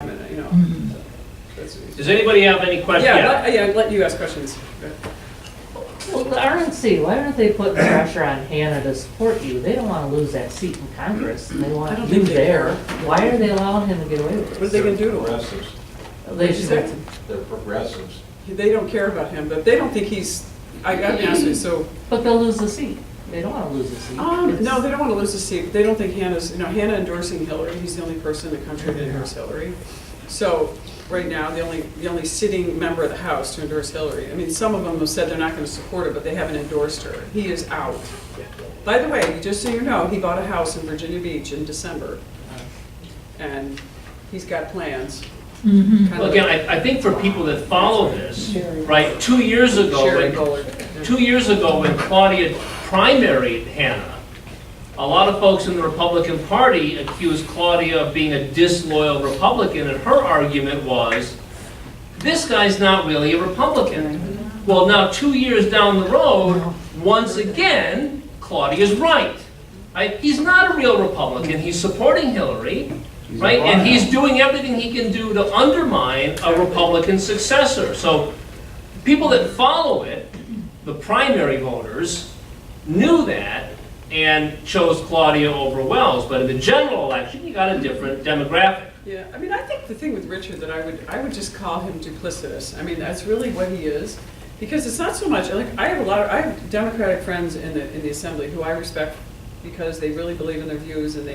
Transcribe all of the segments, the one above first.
you know. Mhm. Does anybody have any questions? Yeah, let you ask questions. Well, the RNC, why aren't they putting pressure on Hannah to support you? They don't want to lose that seat in Congress, and they I want don't you think they there. care. Why are they allowing him to get away with What are this? they gonna do to him? Progressives. They should say? They're progressives. They don't care about him, but they don't think he's, I gotta be honest with you, so, But they'll lose the seat. They don't want to lose the seat. It's- no, they don't wanna lose the seat, but they don't think Hannah's, Hannah endorsing Hillary, he's the only person in the country that endorses Hillary. So, right now, the only sitting member of the House to endorse Hillary, I mean, some of them have said they're not gonna support her, but they haven't endorsed her. He is out. By the way, just so you know, he bought a house in Virginia Beach in December, and he's got plans. Mhm. Kind Well, of again, like I think for people that follow this, right, 2 years ago, Sherry when, Bullard. 2 years ago when Claudia primaried Hannah, a lot of folks in the Republican Party accused Claudia of being a disloyal Republican, and her argument was, this guy's not really a Republican. Well, now 2 years down the road, once again, Claudia's right. He's not a real Republican, he's supporting Hillary, right? And he's doing everything he can do to undermine a Republican successor. So people that follow it, the primary voters, knew that and chose Claudia over Wells. But in the general election, you got a different demographic. Yeah, I mean, I think the thing with Richard that I would just call him duplicitous. I mean, that's really what he is, because it's not so much like I have Democratic friends in the Assembly who I respect because they really believe in their views and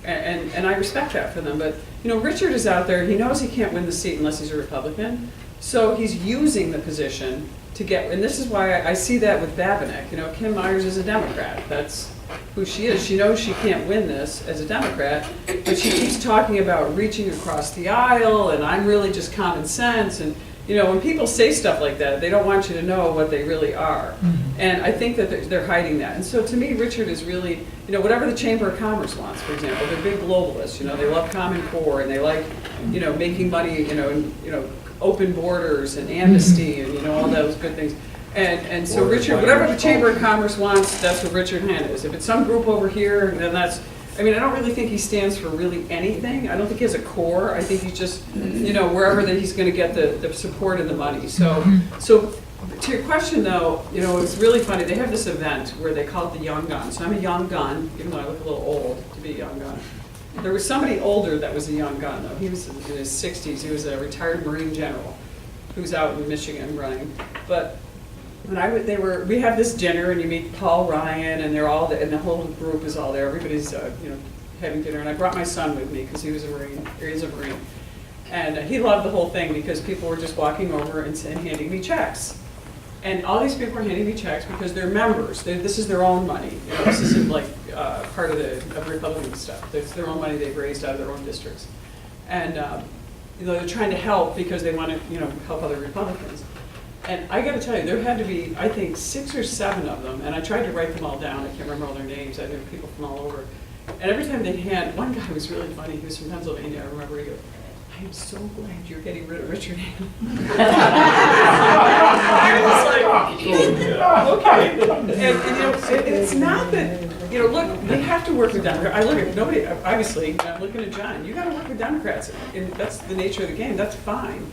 and I respect that for them. But Richard is out there. He knows he can't win the seat unless he's a Republican, so he's using the position to get. And this is why I see that with Babinec. Kim Myers is a Democrat. That's who she is. She knows she can't win this as a Democrat, but she keeps talking about reaching across the aisle, and I'm really just common sense. And when people say stuff like that, they don't want you to know what they really are. And I think that they're hiding that. And so to me, Richard is really, whatever the Chamber of Commerce wants, for example. They're big globalists. They love Common Core, and they like, making money, and open borders and amnesty, and all those good things. And so Richard, whatever the Chamber of Commerce wants, that's what Richard Hand is. If it's some group over here, then that's, I don't really think he stands for really anything. I don't think he has a core. I think he's just, wherever that he's gonna get the support and the money. So to your question though, it's really funny. They have this event where they call it the Young Gun. So I'm a young gun, even though I look a little old to be a young gun. There was somebody older that was a young gun though. He was in his 60s. He was a retired Marine general who's out in Michigan running. But when we have this dinner and you meet Paul Ryan and they're all and the whole group is all there. Everybody's having dinner, and I brought my son with me because he was a Marine. Or he's a Marine, and he loved the whole thing because people were just walking over and handing me checks, and all these people are handing me checks because they're members. This is their own money. This isn't like part of the Republican stuff. It's their own money they've raised out of their own districts, and they're trying to help because they want to help other Republicans. And I got to tell you, there had to be, I think, 6 or 7 of them, and I tried to write them all down. I can't remember all their names. I knew people from all over. And every time they'd hand, one guy was really funny. He was from Pennsylvania. I remember he goes, "I am so glad you're getting rid of Richard Hand." I was like, okay. And it's not that, look, we have to work with Democrats. I look at nobody, obviously, I'm looking at John. You got to work with Democrats, and that's the nature of the game. That's fine.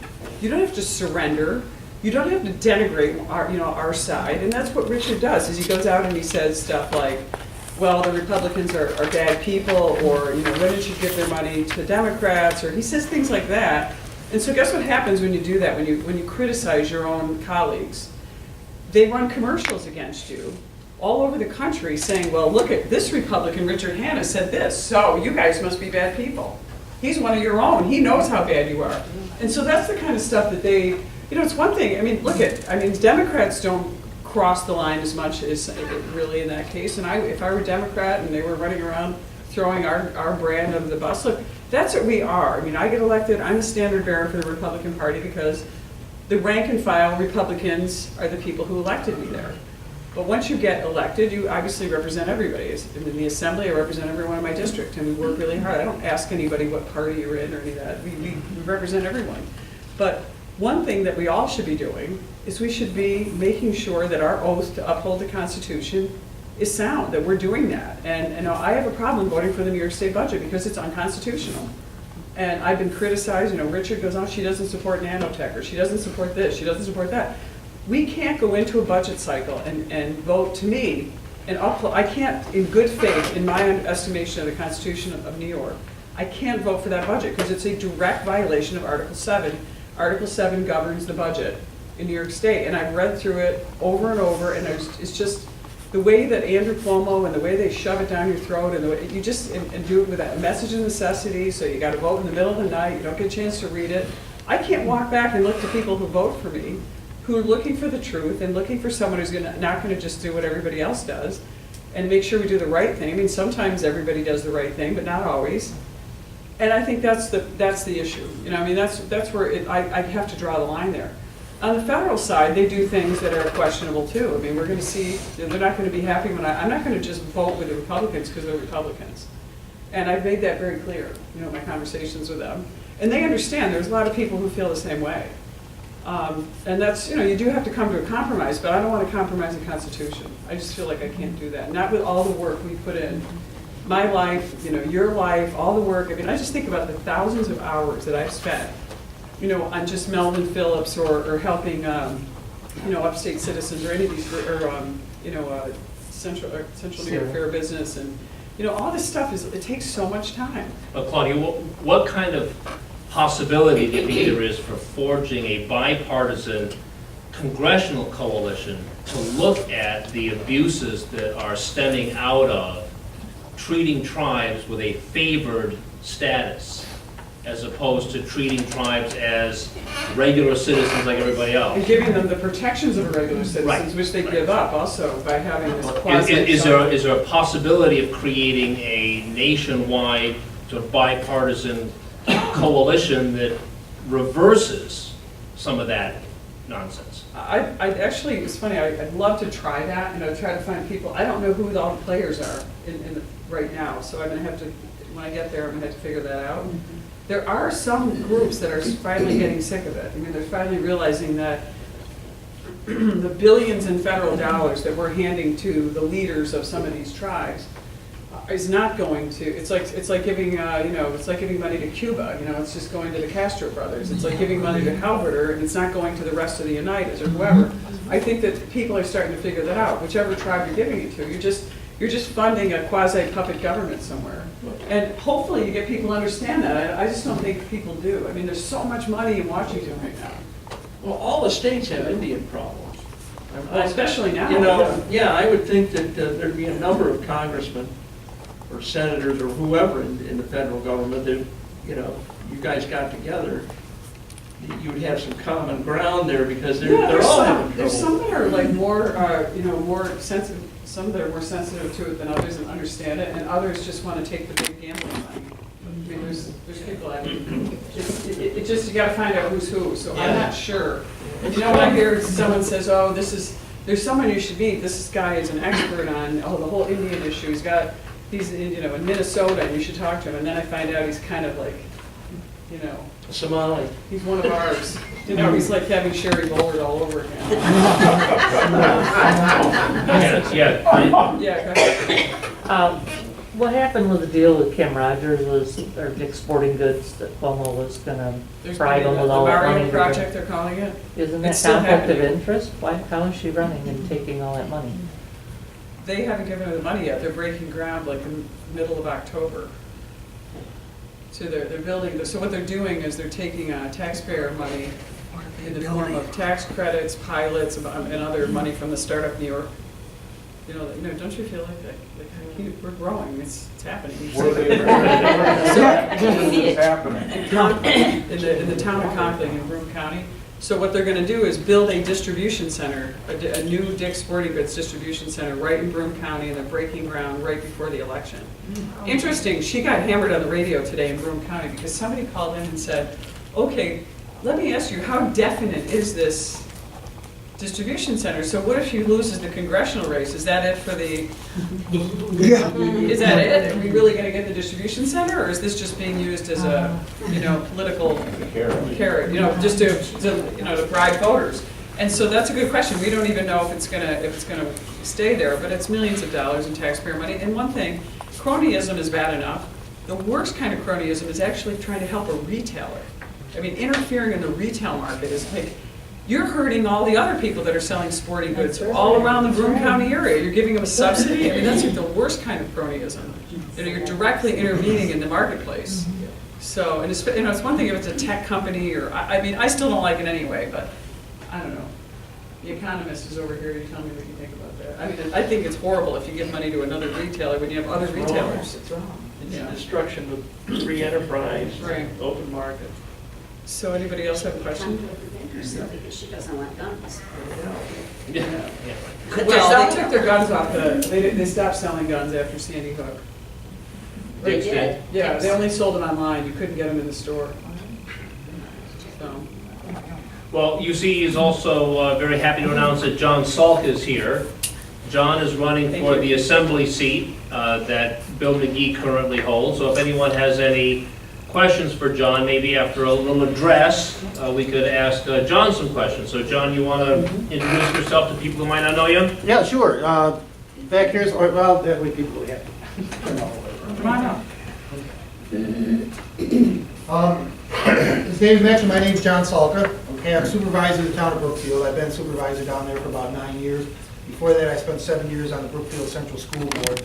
You don't have to surrender. You don't have to denigrate our side, and that's what Richard does. Is he goes out and he says stuff like, "Well, the Republicans are bad people," or "Women should give their money to the Democrats," or he says things like that. And so, guess what happens when you do that? When you criticize your own colleagues, they run commercials against you all over the country, saying, "Well, look at this Republican, Richard Hanna, said this, so you guys must be bad people. He's one of your own. He knows how bad you are." And so that's the kind of stuff that they. It's one thing, Democrats don't cross the line as much as really in that case. And if I were a Democrat and they were running around throwing our brand under the bus, look, that's what we are. I get elected, I'm the standard bearer for the Republican Party because the rank and file Republicans are the people who elected me there. But once you get elected, you obviously represent everybody. In the Assembly, I represent everyone in my district, and we work really hard. I don't ask anybody what party you're in or any of that. We represent everyone. But one thing that we all should be doing is we should be making sure that our oath to uphold the Constitution is sound, that we're doing that. And I have a problem voting for the New York State budget because it's unconstitutional. And I've been criticized, Richard goes, oh, she doesn't support nanotech, or she doesn't support this, she doesn't support that. We can't go into a budget cycle and vote, to me, and I can't, in good faith, in my estimation of the Constitution of New York, I can't vote for that budget because it's a direct violation of Article 7. Article 7 governs the budget in New York State, and I've read through it over and over, and it's just the way that Andrew Cuomo and the way they shove it down your throat, and the way you just and do it with that message of necessity. So you got to vote in the middle of the night. You don't get a chance to read it. I can't walk back and look to people who vote for me, who are looking for the truth and looking for someone who's not going to just do what everybody else does, and make sure we do the right thing. I mean, sometimes everybody does the right thing, but not always. And I think that's the issue. I mean, that's where I have to draw the line there. On the federal side, they do things that are questionable too. I mean, we're going to see, they're not going to be happy when I'm not going to just vote with the Republicans because they're Republicans. And I've made that very clear, my conversations with them. And they understand there's a lot of people who feel the same way. And that's, you do have to come to a compromise, but I don't want to compromise the Constitution. I just feel like I can't do that. Not with all the work we put in. My life, your life, all the work. I mean, I just think about the thousands of hours that I've spent on just Melvin Phillips or helping, upstate citizens or any of these, Central New York Fair Business, and all this stuff it takes so much time. Claudia, what kind of possibility do you think there is for forging a bipartisan congressional coalition to look at the abuses that are stemming out of treating tribes with a favored status, as opposed to treating tribes as regular citizens like everybody else? And giving them the protections of regular citizens, Right. Which they give up also by having this quasi. Is there a possibility of creating a nationwide sort of bipartisan coalition that reverses some of that nonsense? I actually, it's funny, I'd love to try that, try to find people. I don't know who all the players are right now, so I'm going to have to, when I get there, I'm going to have to figure that out. There are some groups that are finally getting sick of it. I mean, they're finally realizing that the billions in federal dollars that we're handing to the leaders of some of these tribes is not going to. It's like giving it's like giving money to Cuba. It's just going to the Castro brothers. It's like giving money to Halberter, and it's not going to the rest of the United or whoever. I think that people are starting to figure that out. Whichever tribe you're giving it to, you're just funding a quasi-puppet government somewhere. And hopefully you get people to understand that. I just don't think people do. I mean, there's so much money in Washington right now. Well, all the states have Indian problems. Especially now. I would think that there'd be a number of congressmen or senators or whoever in the federal government that, you guys got together, you would have some common ground there because they're all having trouble. There's some that are like more, more sensitive. Some that are more sensitive to it than others and understand it, and others just want to take the big gambling money. I mean, there's people. It just, you got to find out who's who. So I'm not sure. When I hear someone says, "Oh, there's someone you should meet. This guy is an expert on the whole Indian issue. He's in Minnesota, and you should talk to him." And then I find out he's kind of like, Somali. he's one of ours. He's like having Sherry Bollard all over again. Yeah. Yeah, go ahead. What happened with the deal with Kim Rogers or Dick's Sporting Goods that Cuomo was gonna There's bribe gonna them be with the all that money? Mario project, they're calling it. Isn't that It's still conflict of happening. interest? How is she running and taking all that money? They haven't given her the money yet. They're breaking ground like in the middle of October. So they're building, so what they're doing is they're taking taxpayer money in the form of tax credits, pilots, and other money from the startup New York. Don't you feel like that? We're growing. It's happening. It's happening. In the town of Conkling in Broome County. So what they're going to do is build a distribution center, a new Dick's Sporting Goods distribution center right in Broome County, and they're breaking ground right before the election. Interesting, she got hammered on the radio today in Broome County because somebody called in and said, okay, let me ask you, how definite is this distribution center? So what if she loses the congressional race? Is that it for the, is that it? Are we really going to get the distribution center, or is this just being used as a, political carrot, just to bribe voters? And so that's a good question. We don't even know if it's gonna stay there, but it's millions of dollars in taxpayer money. And one thing, cronyism is bad enough. The worst kind of cronyism is actually trying to help a retailer. I mean, interfering in the retail market is like, you're hurting all the other people that are selling sporting goods all around the Broome County area. You're giving them a subsidy. I mean, that's like the worst kind of cronyism. You know, you're directly intervening in the marketplace. So, and it's, you know, it's one thing if it's a tech company or, I mean, I still don't like it anyway, but I don't know. The Economist is over here, you tell me what you think about that. I mean, I think it's horrible if you give money to another retailer when you have other retailers. It's wrong. It's Yeah. the destruction of free enterprise, Right. open market. So anybody else have a question? Because she doesn't want guns. Yeah. Well, they took their guns off they stopped selling guns after Sandy Hook. They Dick's did. Yeah, they only sold them online, you couldn't get them in the store. So, Well, UC is also very happy to announce that John Salk is here. John is running Thank for you. the assembly seat that Bill McGee currently holds. So if anyone has any questions for John, maybe after a little address, we could ask John some questions. So John, you want to introduce yourself to people who might not know you? Yeah, sure. Back here's, well, that way people will have. come on up. As David mentioned, my name's John Salka. Okay, I'm supervisor of the town of Brookfield. I've been supervisor down there for about 9 years. Before that, I spent 7 years on the Brookfield Central School Board.